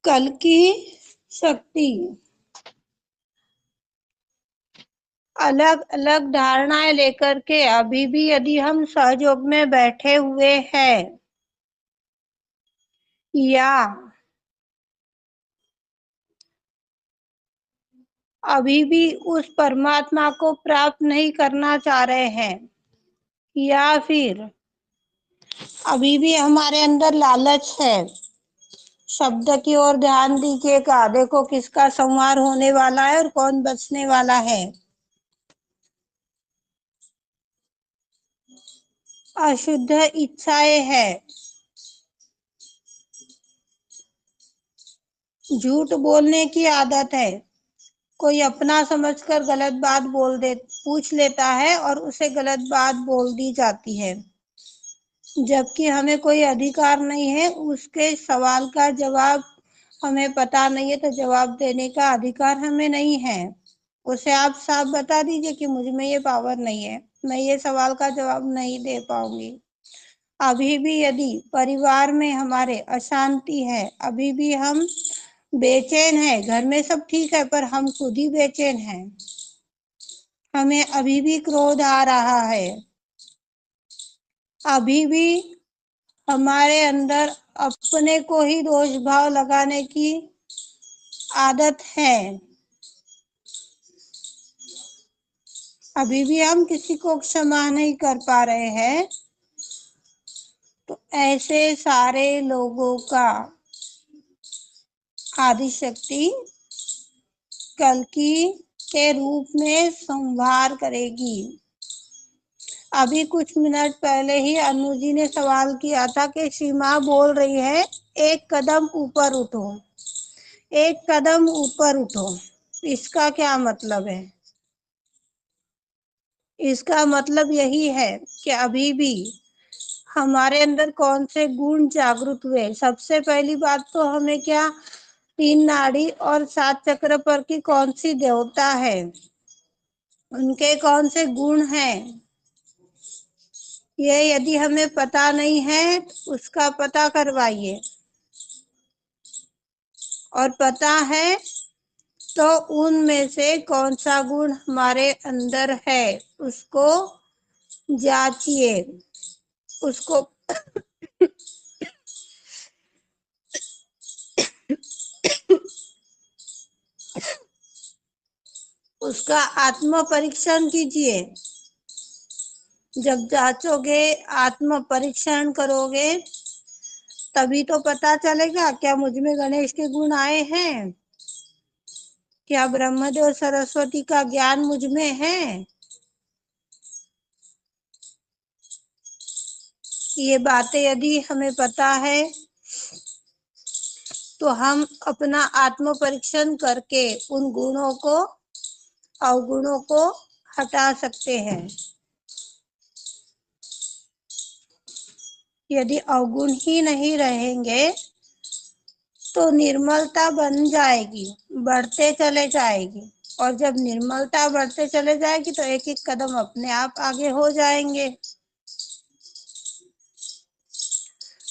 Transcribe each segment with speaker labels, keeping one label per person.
Speaker 1: कल की शक्ति। अलग अलग धारणाएं लेकर के अभी भी यदि हम सहयोग में बैठे हुए हैं या अभी भी उस परमात्मा को प्राप्त नहीं करना चाह रहे हैं, या फिर अभी भी हमारे अंदर लालच है, शब्द की ओर ध्यान दीजिएगा, देखो किसका संहार होने वाला है और कौन बचने वाला है। अशुद्ध इच्छाएं है, झूठ बोलने की आदत है, कोई अपना समझकर गलत बात पूछ लेता है और उसे गलत बात बोल दी जाती है, जबकि हमें कोई अधिकार नहीं है, उसके सवाल का जवाब हमें पता नहीं है तो जवाब देने का अधिकार हमें नहीं है। उसे आप साफ बता दीजिए कि मुझ में ये पावर नहीं है, मैं ये सवाल का जवाब नहीं दे पाऊंगी। अभी भी यदि परिवार में हमारे अशांति है, अभी भी हम बेचैन है, घर में सब ठीक है पर हम खुद ही बेचैन हैं, हमें अभी भी क्रोध आ रहा है, अभी भी हमारे अंदर अपने को ही दोष भाव लगाने की आदत है, अभी भी हम किसी को क्षमा नहीं कर पा रहे हैं, तो ऐसे सारे लोगों का आदिशक्ति कल्कि के रूप में संहार करेगी। अभी कुछ मिनट पहले ही अनु जी ने सवाल किया था कि सीमा बोल रही है एक कदम ऊपर उठो, एक कदम ऊपर उठो, इसका क्या मतलब है? इसका मतलब यही है कि अभी भी हमारे अंदर कौन से गुण जागृत हुए। सबसे पहली बात तो हमें क्या, 3 नाड़ी और 7 चक्र पर की कौन सी देवता है, उनके कौन से गुण हैं, ये यदि हमें पता नहीं है तो उसका पता करवाइए, और पता है तो उनमें से कौन सा गुण हमारे अंदर है उसको जांचिए, उसको उसका आत्म परीक्षण कीजिए। जब जांचोगे, आत्म परीक्षण करोगे, तभी तो पता चलेगा क्या मुझ में गणेश के गुण आए हैं, क्या ब्रह्मदेव सरस्वती का ज्ञान मुझ में है। ये बातें यदि हमें पता है तो हम अपना आत्म परीक्षण करके उन गुणों को, अवगुणों को हटा सकते हैं। यदि अवगुण ही नहीं रहेंगे तो निर्मलता बन जाएगी, बढ़ते चले जाएगी, और जब निर्मलता बढ़ते चले जाएगी तो एक एक कदम अपने आप आगे हो जाएंगे।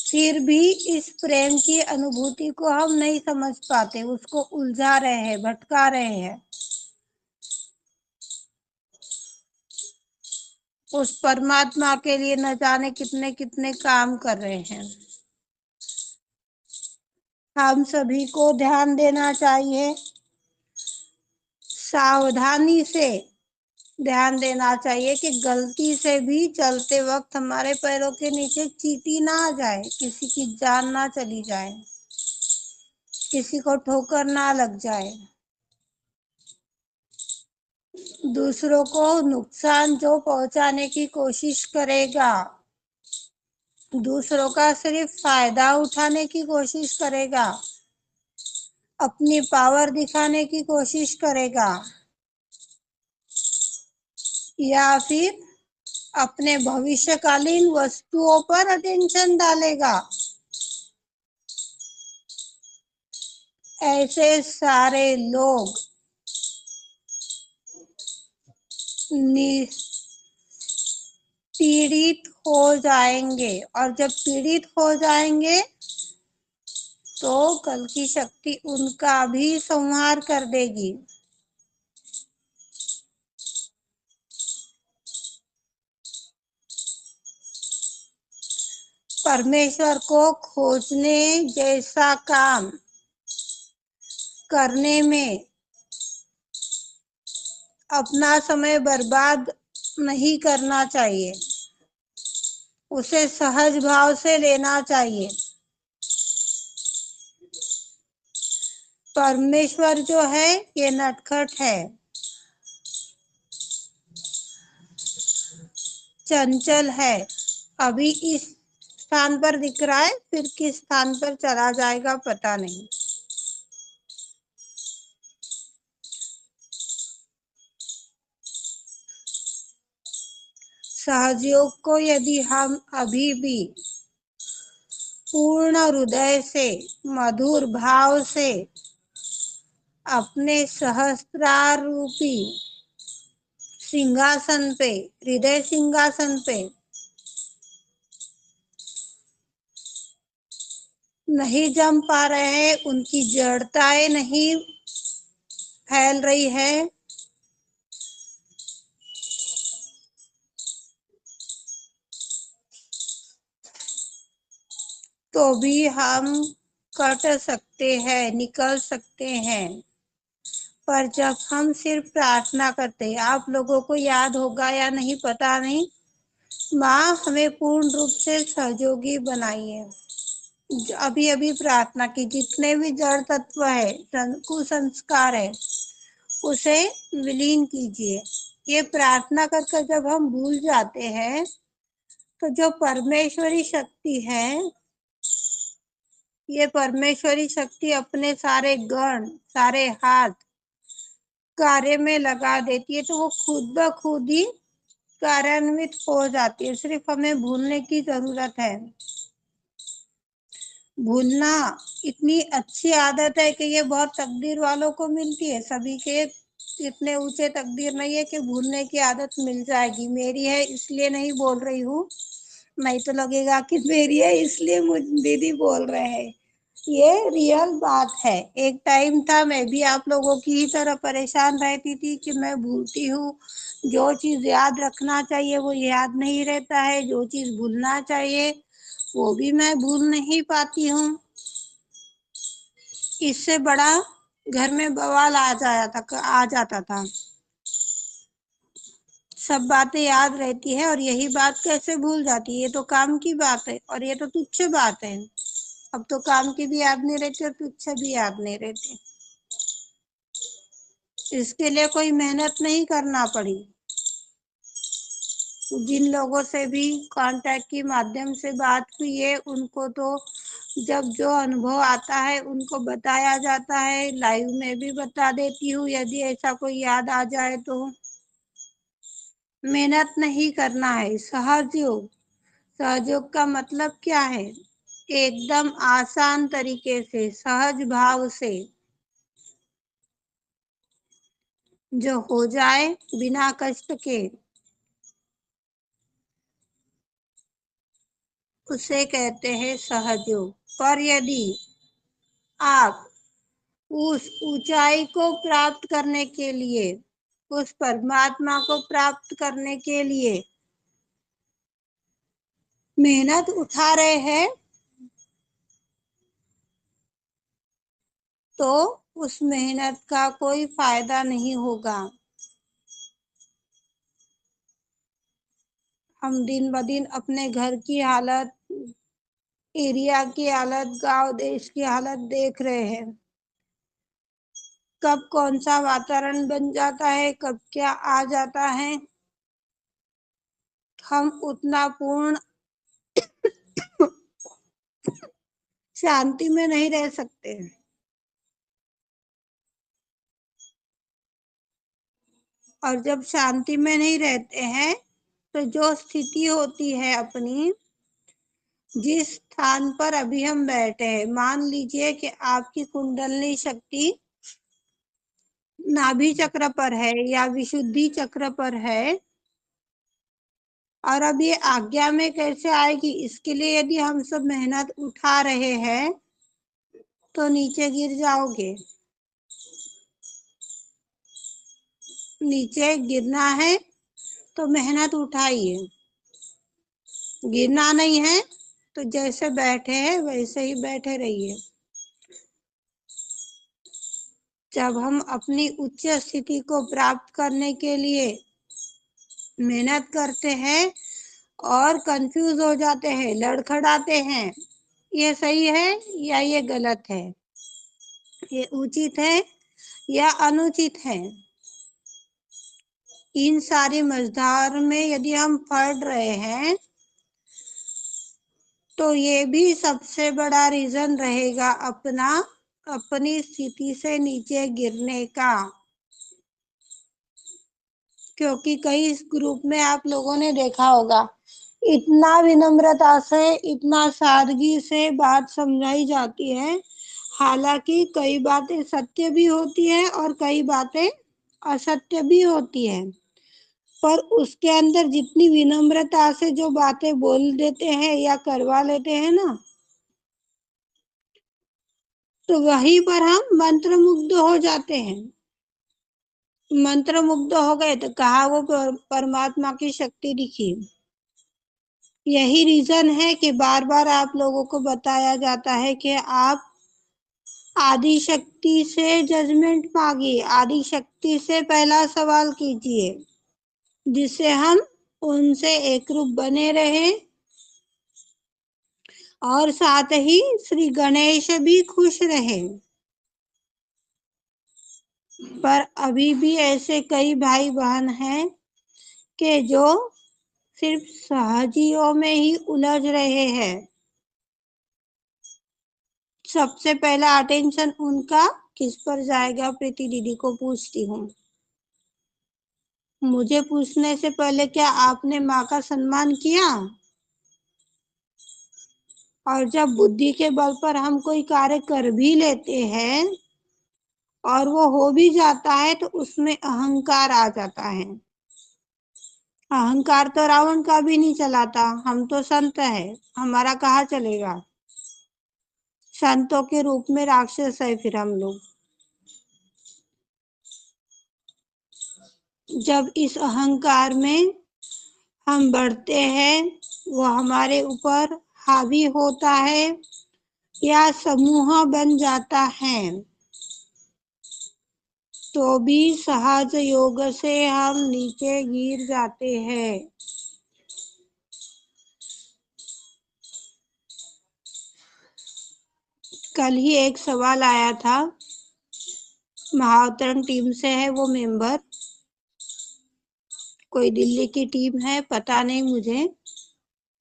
Speaker 1: फिर भी इस प्रेम की अनुभूति को हम नहीं समझ पाते, उसको उलझा रहे हैं, भटका रहे हैं, उस परमात्मा के लिए न जाने कितने कितने काम कर रहे हैं। हम सभी को ध्यान देना चाहिए, सावधानी से ध्यान देना चाहिए कि गलती से भी चलते वक्त हमारे पैरों के नीचे चींटी ना आ जाए, किसी की जान ना चली जाए, किसी को ठोकर ना लग जाए। दूसरों को नुकसान जो पहुंचाने की कोशिश करेगा, दूसरों का सिर्फ फायदा उठाने की कोशिश करेगा, अपनी पावर दिखाने की कोशिश करेगा, या फिर अपने भविष्यकालीन वस्तुओं पर अटेंशन डालेगा, ऐसे सारे लोग पीड़ित हो जाएंगे, और जब पीड़ित हो जाएंगे तो कल की शक्ति उनका भी संहार कर देगी। परमेश्वर को खोजने जैसा काम करने में अपना समय बर्बाद नहीं करना चाहिए, उसे सहज भाव से लेना चाहिए। परमेश्वर जो है ये नटखट है, चंचल है। अभी इस स्थान पर दिख रहा है, फिर किस स्थान पर चला जाएगा पता नहीं। सहजयोग को यदि हम अभी भी पूर्ण हृदय से, मधुर भाव से अपने सहस्त्रार रूपी सिंहासन पे, हृदय सिंहासन पे नहीं जम पा रहे हैं, उनकी जड़ताएं नहीं फैल रही है, तो भी हम कट सकते हैं, निकल सकते हैं। पर जब हम सिर्फ प्रार्थना करते हैं, आप लोगों को याद होगा या नहीं पता नहीं, माँ हमें पूर्ण रूप से सहयोगी बनाइए। अभी अभी प्रार्थना की, जितने भी जड़ तत्व है, कुसंस्कार है, उसे विलीन कीजिए। ये प्रार्थना कर कर जब हम भूल जाते हैं, तो जो परमेश्वरी शक्ति है, ये परमेश्वरी शक्ति अपने सारे गण, सारे हाथ कार्य में लगा देती है, तो वो खुद ब खुद ही कार्यान्वित हो जाती है। सिर्फ हमें भूलने की जरूरत है। भूलना इतनी अच्छी आदत है कि ये बहुत तकदीर वालों को मिलती है, सभी के इतने ऊंचे तकदीर नहीं है कि भूलने की आदत मिल जाएगी। मेरी है इसलिए नहीं बोल रही हूँ, नहीं तो लगेगा कि मेरी है इसलिए मुझ दीदी बोल रहे हैं। ये रियल बात है। एक टाइम था मैं भी आप लोगों की ही तरह परेशान रहती थी कि मैं भूलती हूँ, जो चीज याद रखना चाहिए वो याद नहीं रहता है, जो चीज भूलना चाहिए वो भी मैं भूल नहीं पाती हूँ। इससे बड़ा घर में बवाल आ जाता था। सब बातें याद रहती है और यही बात कैसे भूल जाती है? ये तो काम की बात है और ये तो तुच्छ बात है। अब तो काम की भी याद नहीं रहती और तुच्छ भी याद नहीं रहती। इसके लिए कोई मेहनत नहीं करना पड़ी। जिन लोगों से भी कांटेक्ट के माध्यम से बात हुई है, उनको तो जब जो अनुभव आता है उनको बताया जाता है। लाइव में भी बता देती हूँ, यदि ऐसा कोई याद आ जाए तो। मेहनत नहीं करना है, सहयोग। सहयोग का मतलब क्या है? एकदम आसान तरीके से, सहज भाव से जो हो जाए बिना कष्ट के, उसे कहते हैं सहयोग। पर यदि आप उस ऊंचाई को प्राप्त करने के लिए, उस परमात्मा को प्राप्त करने के लिए मेहनत उठा रहे हैं, तो उस मेहनत का कोई फायदा नहीं होगा। हम दिन ब दिन अपने घर की हालत, एरिया की हालत, गांव देश की हालत देख रहे हैं। कब कौन सा वातावरण बन जाता है, कब क्या आ जाता है, हम उतना पूर्ण शांति में नहीं रह सकते। और जब शांति में नहीं रहते हैं, तो जो स्थिति होती है अपनी, जिस स्थान पर अभी हम बैठे हैं, मान लीजिए कि आपकी कुंडलनी शक्ति नाभि चक्र पर है या विशुद्धि चक्र पर है, और अब ये आज्ञा में कैसे आएगी? इसके लिए यदि हम सब मेहनत उठा रहे हैं, तो नीचे गिर जाओगे। नीचे गिरना है तो मेहनत उठाइए, गिरना नहीं है तो जैसे बैठे हैं वैसे ही बैठे रहिए। जब हम अपनी उच्च स्थिति को प्राप्त करने के लिए मेहनत करते हैं और कंफ्यूज हो जाते हैं, लड़खड़ाते हैं, ये सही है या ये गलत है, ये उचित है या अनुचित है, इन सारी मझधार में यदि हम पढ़ रहे हैं तो ये भी सबसे बड़ा रीजन रहेगा अपनी स्थिति से नीचे गिरने का। क्योंकि कई ग्रुप में आप लोगों ने देखा होगा, इतना विनम्रता से, इतना सादगी से बात समझाई जाती है, हालांकि कई बातें सत्य भी होती है और कई बातें असत्य भी होती है, पर उसके अंदर जितनी विनम्रता से जो बातें बोल देते हैं या करवा लेते हैं ना, तो वहीं पर हम मंत्रमुग्ध हो जाते हैं। मंत्रमुग्ध हो गए तो कहा वो परमात्मा की शक्ति दिखी। यही रीजन है कि बार बार आप लोगों को बताया जाता है कि आप आदि शक्ति से जजमेंट मांगिए, आदि शक्ति से पहला सवाल कीजिए, जिससे हम उनसे एक रूप बने रहे और साथ ही श्री गणेश भी खुश रहे। पर अभी भी ऐसे कई भाई बहन हैं कि जो सिर्फ सहजियों में ही उलझ रहे हैं। सबसे पहला अटेंशन उनका किस पर जाएगा, प्रीति दीदी को पूछती हूँ। मुझे पूछने से पहले क्या आपने माँ का सम्मान किया? और जब बुद्धि के बल पर हम कोई कार्य कर भी लेते हैं और वो हो भी जाता है तो उसमें अहंकार आ जाता है। अहंकार तो रावण का भी नहीं चलाता, हम तो संत है, हमारा कहाँ चलेगा। संतों के रूप में राक्षस है फिर हम लोग। जब इस अहंकार में हम बढ़ते हैं, वो हमारे ऊपर हावी होता है या समूह बन जाता है, तो भी सहज योग से हम नीचे गिर जाते हैं। कल ही एक सवाल आया था, महाअवतरण टीम से है वो मेंबर, कोई दिल्ली की टीम है, पता नहीं मुझे।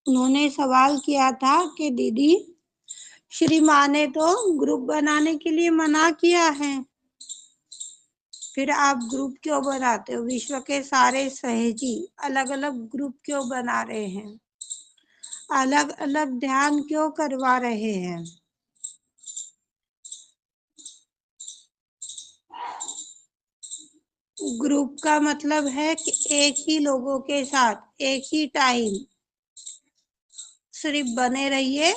Speaker 1: उन्होंने सवाल किया था कि दीदी, श्री माँ ने तो ग्रुप बनाने के लिए मना किया है, फिर आप ग्रुप क्यों बनाते हो? विश्व के सारे सहेजी अलग अलग ग्रुप क्यों बना रहे हैं, अलग अलग ध्यान क्यों करवा रहे हैं? ग्रुप का मतलब है कि एक ही लोगों के साथ एक ही टाइम सिर्फ बने रहिए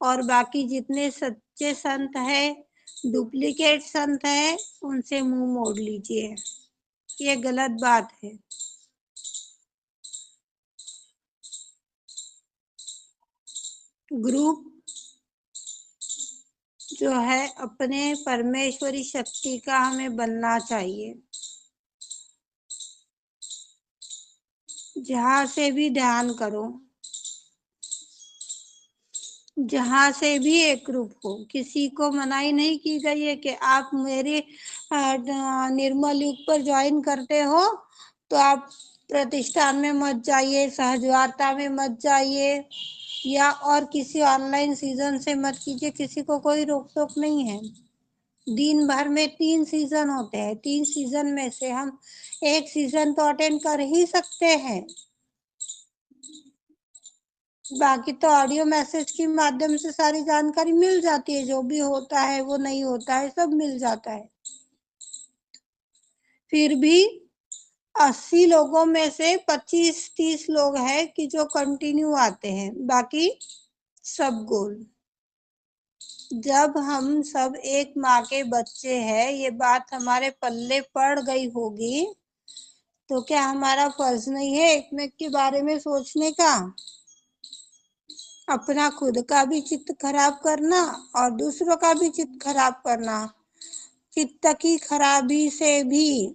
Speaker 1: और बाकी जितने सच्चे संत है, डुप्लीकेट संत है, उनसे मुंह मोड़ लीजिए। ये गलत बात है। ग्रुप जो है अपने परमेश्वरी शक्ति का हमें बनना चाहिए। जहां से भी ध्यान करो, जहां से भी एक ग्रुप हो, किसी को मनाही नहीं की गई है कि आप मेरे निर्मल युग पर ज्वाइन करते हो तो आप प्रतिष्ठान में मत जाइए, सहजवार्ता में मत जाइए या और किसी ऑनलाइन सीजन से मत कीजिए, किसी को कोई रोक टोक नहीं है। दिन भर में 3 सीजन होते हैं, 3 सीजन में से हम एक सीजन तो अटेंड कर ही सकते हैं, बाकी तो ऑडियो मैसेज के माध्यम से सारी जानकारी मिल जाती है, जो भी होता है वो नहीं होता है सब मिल जाता है। फिर भी 80 लोगों में से 25-30 लोग हैं कि जो कंटिन्यू आते हैं, बाकी सब गोल। जब हम सब एक माँ के बच्चे हैं, ये बात हमारे पल्ले पड़ गई होगी, तो क्या हमारा फर्ज नहीं है एक में के बारे में सोचने का? अपना खुद का भी चित्त खराब करना और दूसरों का भी चित्त खराब करना। चित्त की खराबी से भी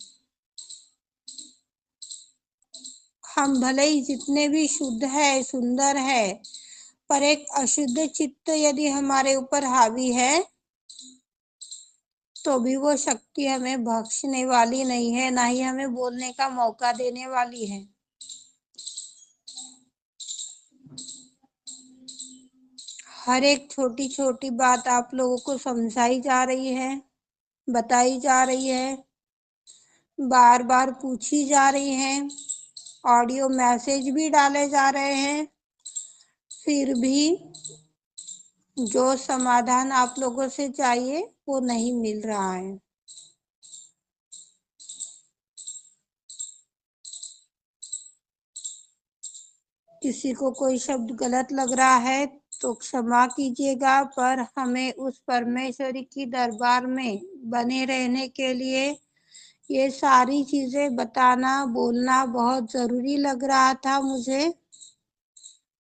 Speaker 1: हम भले ही जितने भी शुद्ध है, सुंदर है, पर एक अशुद्ध चित्त यदि हमारे ऊपर हावी है तो भी वो शक्ति हमें बख्शने वाली नहीं है, ना ही हमें बोलने का मौका देने वाली है। हर एक छोटी छोटी बात आप लोगों को समझाई जा रही है, बताई जा रही है, बार बार पूछी जा रही है, ऑडियो मैसेज भी डाले जा रहे हैं, फिर भी जो समाधान आप लोगों से चाहिए वो नहीं मिल रहा है। किसी को कोई शब्द गलत लग रहा है तो क्षमा कीजिएगा, पर हमें उस परमेश्वरी की दरबार में बने रहने के लिए ये सारी चीजें बताना, बोलना बहुत जरूरी लग रहा था मुझे,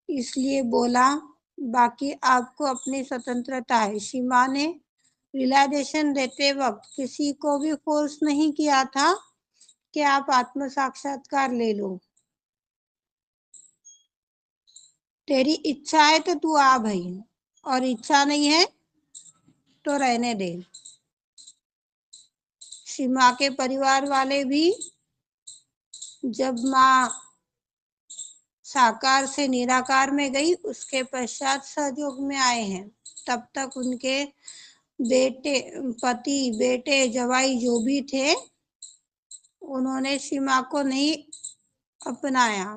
Speaker 1: इसलिए बोला। बाकी आपको अपनी स्वतंत्रता है। सीमा ने रियलाइजेशन देते वक्त किसी को भी फोर्स नहीं किया था कि आप आत्म साक्षात्कार ले लो। तेरी इच्छा है तो तू आ भाई, और इच्छा नहीं है तो रहने दे। सीमा के परिवार वाले भी जब माँ साकार से निराकार में गई उसके पश्चात सहयोग में आए हैं, तब तक उनके बेटे, पति, बेटे, जवाई जो भी थे उन्होंने सीमा को नहीं अपनाया।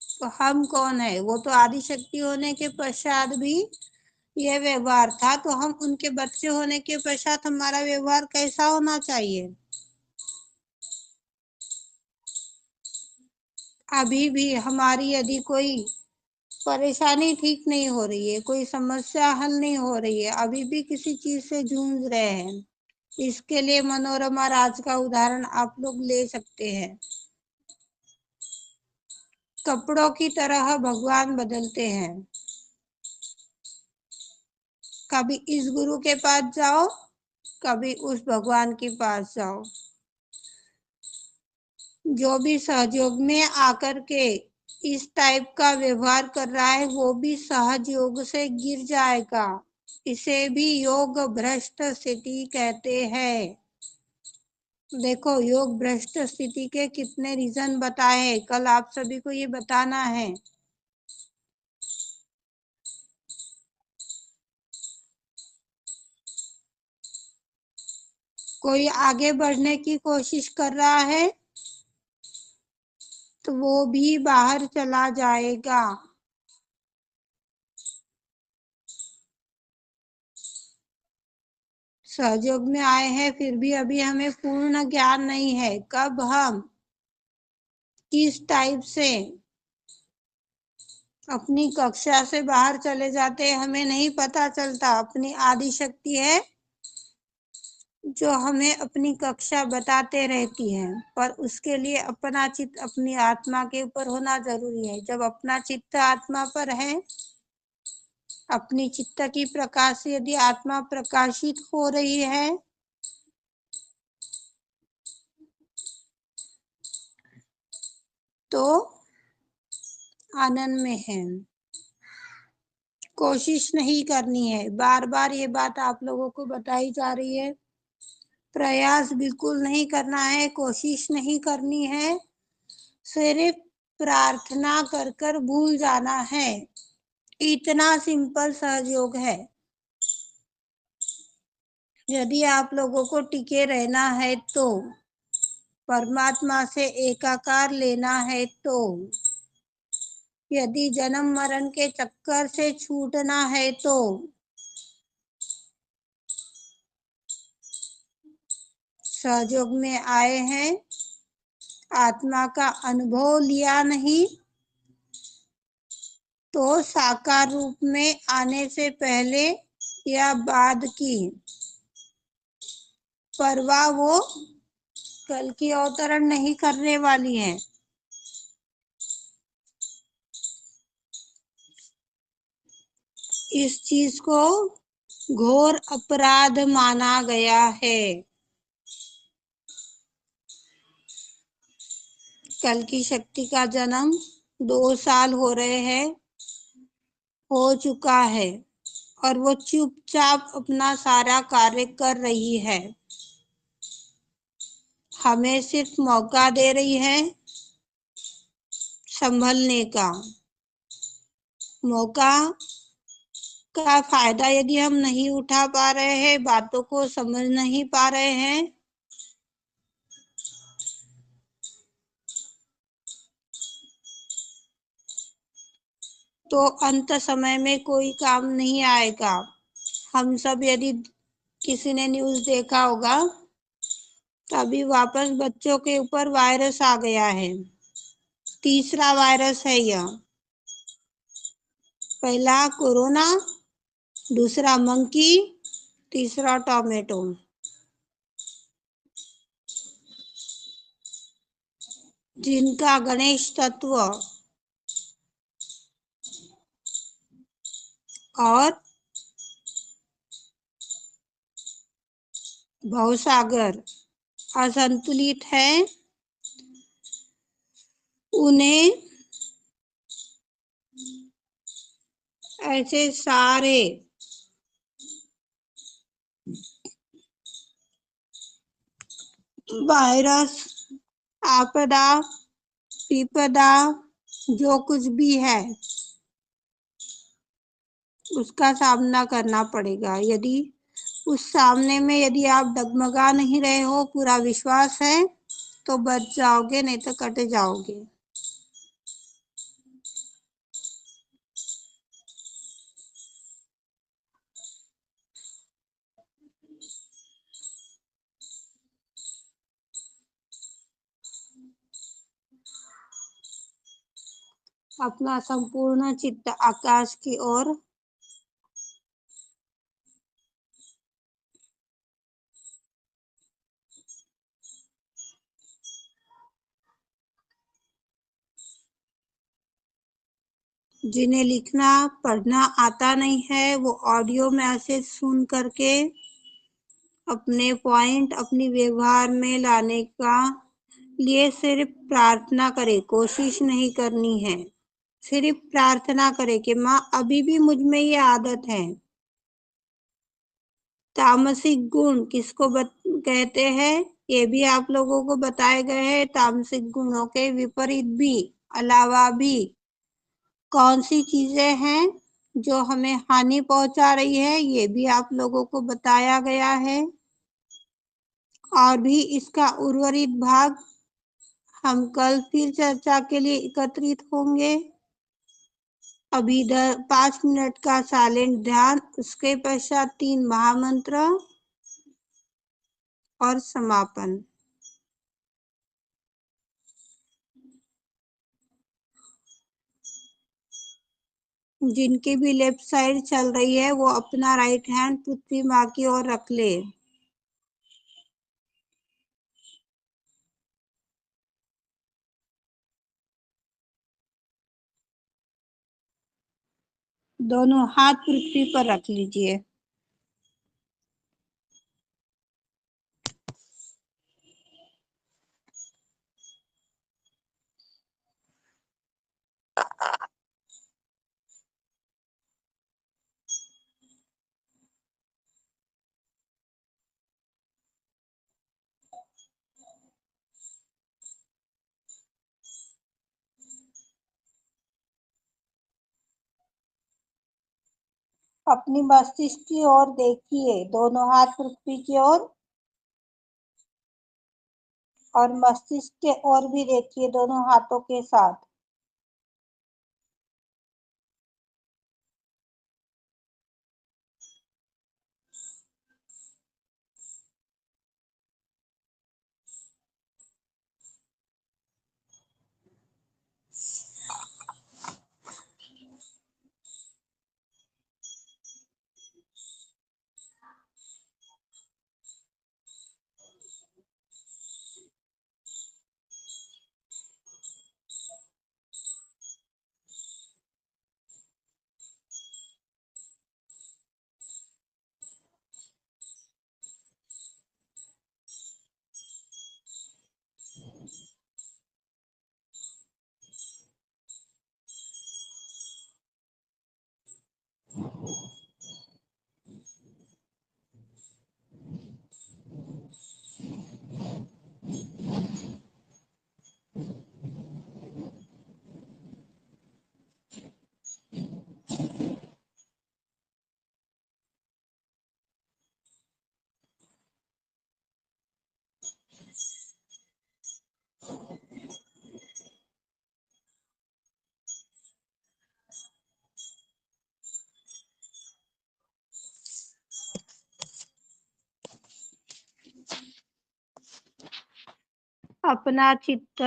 Speaker 1: तो हम कौन है? वो तो आदि शक्ति होने के पश्चात भी यह व्यवहार था, तो हम उनके बच्चे होने के पश्चात हमारा व्यवहार कैसा होना चाहिए? अभी भी हमारी यदि कोई परेशानी ठीक नहीं हो रही है, कोई समस्या हल नहीं हो रही है, अभी भी किसी चीज से जूझ रहे हैं, इसके लिए मनोरमा राज का उदाहरण आप लोग ले सकते हैं। कपड़ों की तरह भगवान बदलते हैं। कभी इस गुरु के पास जाओ, कभी उस भगवान के पास जाओ। जो भी सहयोग में आकर के इस टाइप का व्यवहार कर रहा है वो भी सहज योग से गिर जाएगा। इसे भी योग भ्रष्ट स्थिति कहते हैं। देखो, योग भ्रष्ट स्थिति के कितने रीजन बताए हैं, कल आप सभी को ये बताना है। कोई आगे बढ़ने की कोशिश कर रहा है तो वो भी बाहर चला जाएगा। सहयोग में आए हैं फिर भी अभी हमें पूर्ण ज्ञान नहीं है, कब हम किस टाइप से अपनी कक्षा से बाहर चले जाते हैं हमें नहीं पता चलता। अपनी आदि शक्ति है जो हमें अपनी कक्षा बताते रहती है, पर उसके लिए अपना चित्त अपनी आत्मा के ऊपर होना जरूरी है। जब अपना चित्त आत्मा पर है, अपनी चित्त की प्रकाश से यदि आत्मा प्रकाशित हो रही है तो आनंद में है। कोशिश नहीं करनी है, बार बार ये बात आप लोगों को बताई जा रही है। प्रयास बिल्कुल नहीं करना है, कोशिश नहीं करनी है, सिर्फ प्रार्थना कर कर भूल जाना है। इतना सिंपल सहयोग है। यदि आप लोगों को टिके रहना है तो, परमात्मा से एकाकार लेना है तो, यदि जन्म मरण के चक्कर से छूटना है तो, सहयोग में आए हैं, आत्मा का अनुभव लिया नहीं तो साकार रूप में आने से पहले या बाद की परवाह वो कल की अवतरण नहीं करने वाली है। इस चीज को घोर अपराध माना गया है। कल की शक्ति का जन्म 2 साल हो चुका है और वो चुपचाप अपना सारा कार्य कर रही है। हमें सिर्फ मौका दे रही है संभलने का। मौका का फायदा यदि हम नहीं उठा पा रहे हैं, बातों को समझ नहीं पा रहे हैं, तो अंत समय में कोई काम नहीं आएगा। हम सब यदि किसी ने न्यूज़ देखा होगा, तभी वापस बच्चों के ऊपर वायरस आ गया है। तीसरा वायरस है यह। पहला कोरोना, दूसरा मंकी, तीसरा टोमेटो। जिनका गणेश तत्व और भवसागर असंतुलित है, उन्हें ऐसे सारे वायरस, आपदा, विपदा, जो कुछ भी है, उसका सामना करना पड़ेगा। यदि उस सामने में यदि आप डगमगा नहीं रहे हो, पूरा विश्वास है, तो बच जाओगे, नहीं तो कट जाओगे। अपना संपूर्ण चित्त आकाश की ओर जिन्हें लिखना पढ़ना आता नहीं है, वो ऑडियो मैसेज सुन करके अपने पॉइंट अपनी व्यवहार में लाने का लिए सिर्फ प्रार्थना करे, कोशिश नहीं करनी है। सिर्फ प्रार्थना करे कि माँ अभी भी मुझ में ये आदत है। तामसिक गुण किसको कहते हैं, ये भी आप लोगों को बताए गए हैं। तामसिक गुणों के विपरीत भी, अलावा भी कौन सी चीजें हैं जो हमें हानि पहुंचा रही है, ये भी आप लोगों को बताया गया है। और भी इसका उर्वरित भाग हम कल फिर चर्चा के लिए एकत्रित होंगे। अभी 5 मिनट का साइलेंट ध्यान, उसके पश्चात 3 महामंत्र और समापन। जिनकी भी लेफ्ट साइड चल रही है, वो अपना राइट हैंड पृथ्वी माँ की ओर रख ले। दोनों हाथ पृथ्वी पर रख लीजिए। अपनी मस्तिष्क की ओर देखिए, दोनों हाथ पृथ्वी की ओर, और मस्तिष्क के ओर भी देखिए दोनों हाथों के साथ। अपना चित्त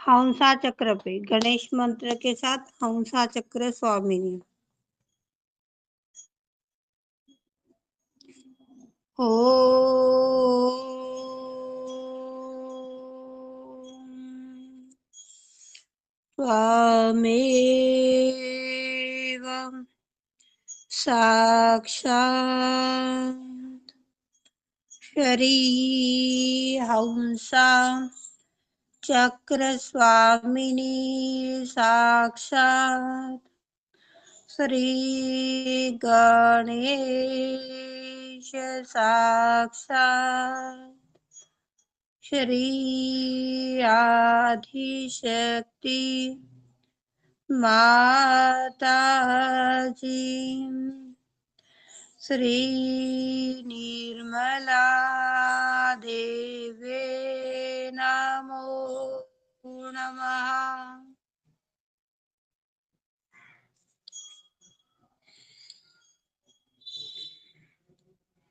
Speaker 1: हंसा चक्र पे, गणेश मंत्र के साथ हंसा चक्र स्वामिनी। ओ त्वमेव साक्षात् श्री हंसा चक्र स्वामिनी साक्षात् श्री गणेश साक्षात् श्री आदिशक्ति माताजी श्री निर्मला देवे नमो नमः।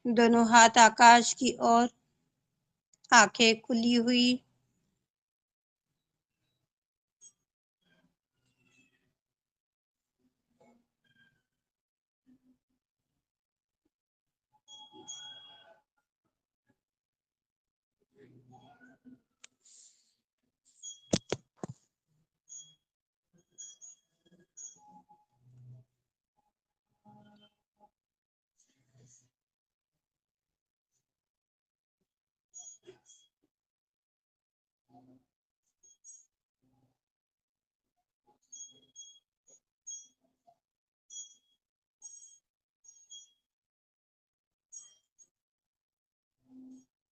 Speaker 1: दोनों हाथ आकाश की ओर, आंखें खुली हुई।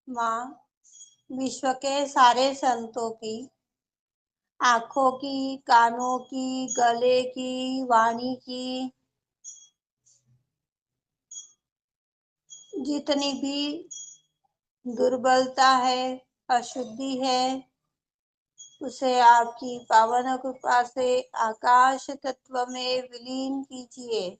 Speaker 1: माँ, विश्व के सारे संतों की, आंखों की, कानों की, गले की, वाणी की, जितनी भी दुर्बलता है, अशुद्धि है, उसे आपकी पावन कृपा से आकाश तत्व में विलीन कीजिए।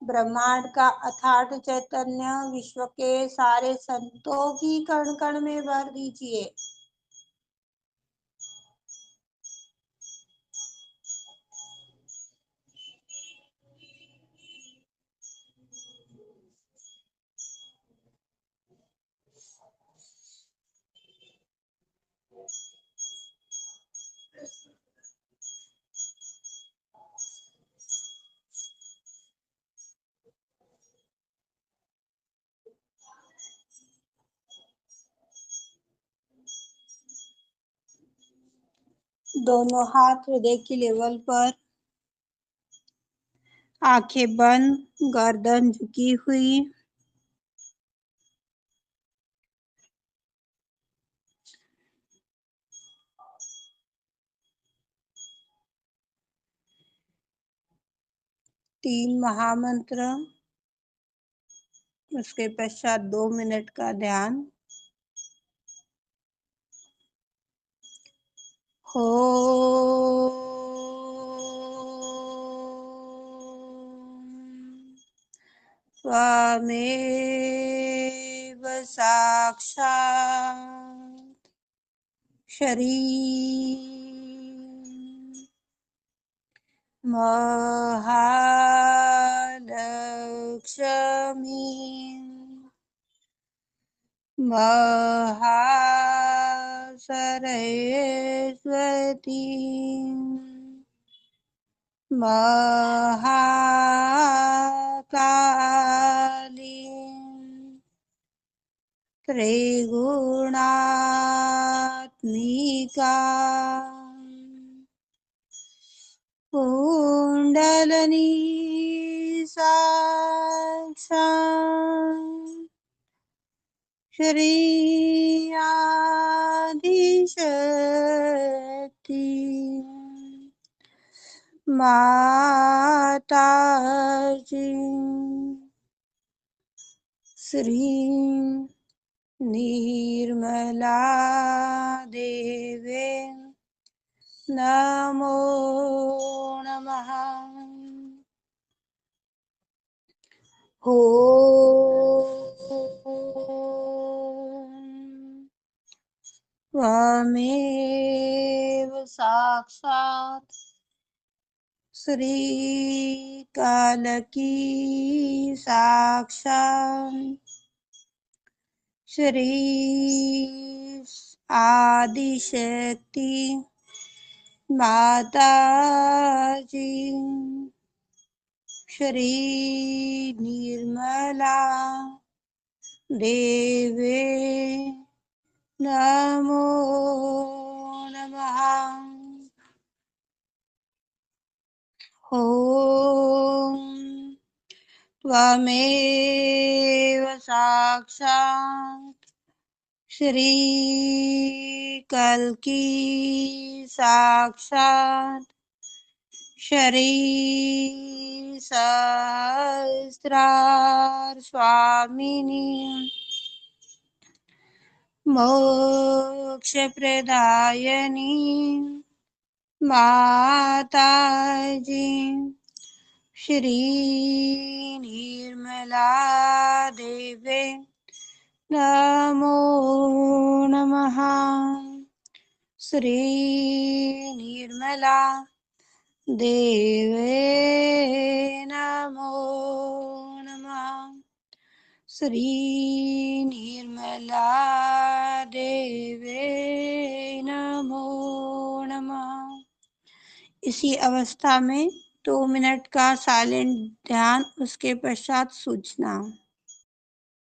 Speaker 1: ब्रह्मांड का अथाट चैतन्य विश्व के सारे संतों की कण कण में भर दीजिए। दोनों हाथ हृदय की लेवल पर, आंखें बंद, गर्दन झुकी हुई। तीन महामंत्र, उसके पश्चात 2 मिनट का ध्यान। हो त्वमेव साक्षात् श्री महालक्ष्मी महासरस्वती महाकाली त्रिगुणात्मिका कुंडलिनी साक्षात् श्री आदिशक्ति माताजी श्री निर्मला देवे नमो नमः। त्वमेव साक्षात् श्री कालकी साक्षात् श्री आदिशक्ति माता जी श्री निर्मला देवे नमो नमः। ॐ त्वमेव साक्षात् श्री कल्की साक्षात् श्री सहस्रार स्वामिनी मोक्ष प्रदायनी माताजी श्री निर्मला देवे नमो नमः। श्री निर्मला देवे नमो नमः। श्री निर्मला देवे नमो नमः। इसी अवस्था में 2 मिनट का साइलेंट ध्यान, उसके पश्चात सूचना।